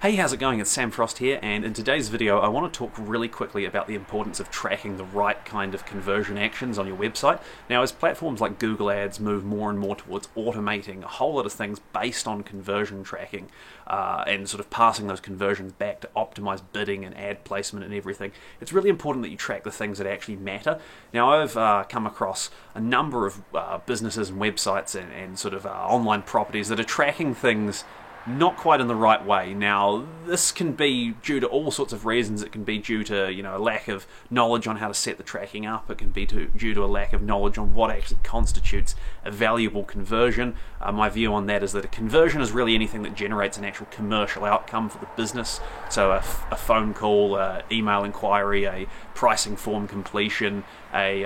Hey, how's it going? It's Sam Frost here, and in today's video I want to talk really quickly about the importance of tracking the right kind of conversion actions on your website. Now, as platforms like Google Ads move more and more towards automating a whole lot of things based on conversion tracking and sort of passing those conversions back to optimize bidding and ad placement and everything, it's really important that you track the things that actually matter. Now, I've come across a number of businesses and websites and sort of online properties that are tracking things not quite in the right way. Now, this can be due to all sorts of reasons. It can be due to, a lack of knowledge on how to set the tracking up. It can be due to a lack of knowledge on what actually constitutes a valuable conversion. My view on that is that a conversion is really anything that generates an actual commercial outcome for the business. So a phone call, email inquiry, a pricing form completion, a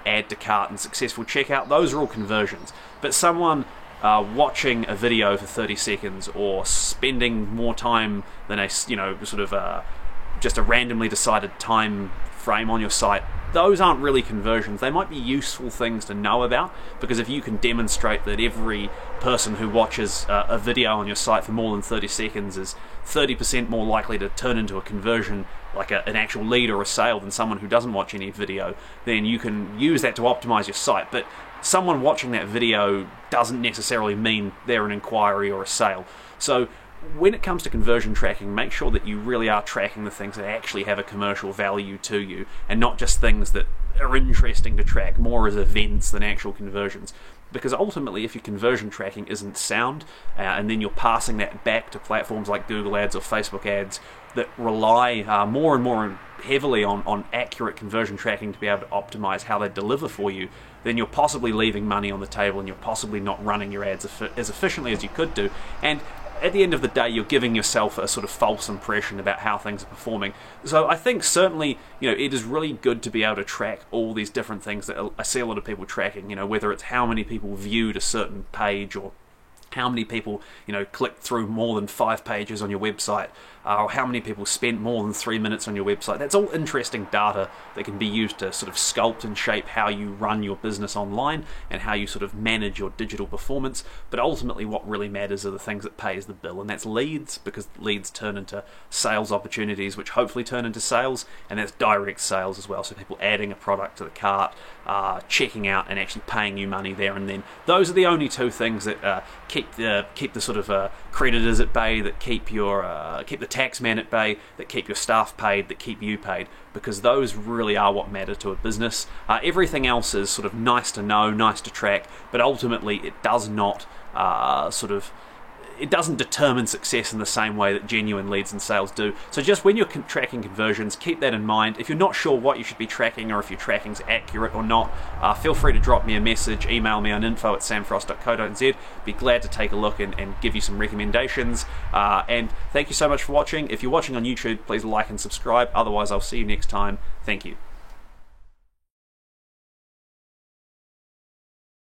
add to cart and successful checkout. Those are all conversions. But someone watching a video for 30 seconds or spending more time than just a randomly decided time frame on your site, those aren't really conversions. They might be useful things to know about, because if you can demonstrate that every person who watches a video on your site for more than 30 seconds is 30% more likely to turn into a conversion, like an actual lead or a sale, than someone who doesn't watch any video, then you can use that to optimize your site. But someone watching that video doesn't necessarily mean they're an inquiry or a sale. So when it comes to conversion tracking, make sure that you really are tracking the things that actually have a commercial value to you, and not just things that are interesting to track more as events than actual conversions. Because ultimately, if your conversion tracking isn't sound, and then you're passing that back to platforms like Google Ads or Facebook Ads that rely more and more heavily on accurate conversion tracking to be able to optimize how they deliver for you, then you're possibly leaving money on the table, and you're possibly not running your ads as efficiently as you could do. And at the end of the day, you're giving yourself a sort of false impression about how things are performing. So I think certainly, it is really good to be able to track all these different things that I see a lot of people tracking, whether it's how many people viewed a certain page, or how many people, clicked through more than 5 pages on your website, or how many people spent more than 3 minutes on your website. That's all interesting data that can be used to sort of sculpt and shape how you run your business online and how you sort of manage your digital performance. But ultimately, what really matters are the things that pays the bill, and that's leads, because leads turn into sales opportunities, which hopefully turn into sales, and that's direct sales as well. So people adding a product to the cart, checking out, and actually paying you money there and then. Those are the only two things that keep the sort of creditors at bay, that keep the tax man at bay, that keep your staff paid, that keep you paid, because those really are what matter to a business. Everything else is sort of nice to know, nice to track, but ultimately it does not it doesn't determine success in the same way that genuine leads and sales do. So just when you're tracking conversions, keep that in mind. If you're not sure what you should be tracking, or if your tracking's accurate or not, feel free to drop me a message, email me on info@samfrost.co.nz. Be glad to take a look and give you some recommendations. And thank you so much for watching. If you're watching on YouTube, please like and subscribe. Otherwise, I'll see you next time. Thank you.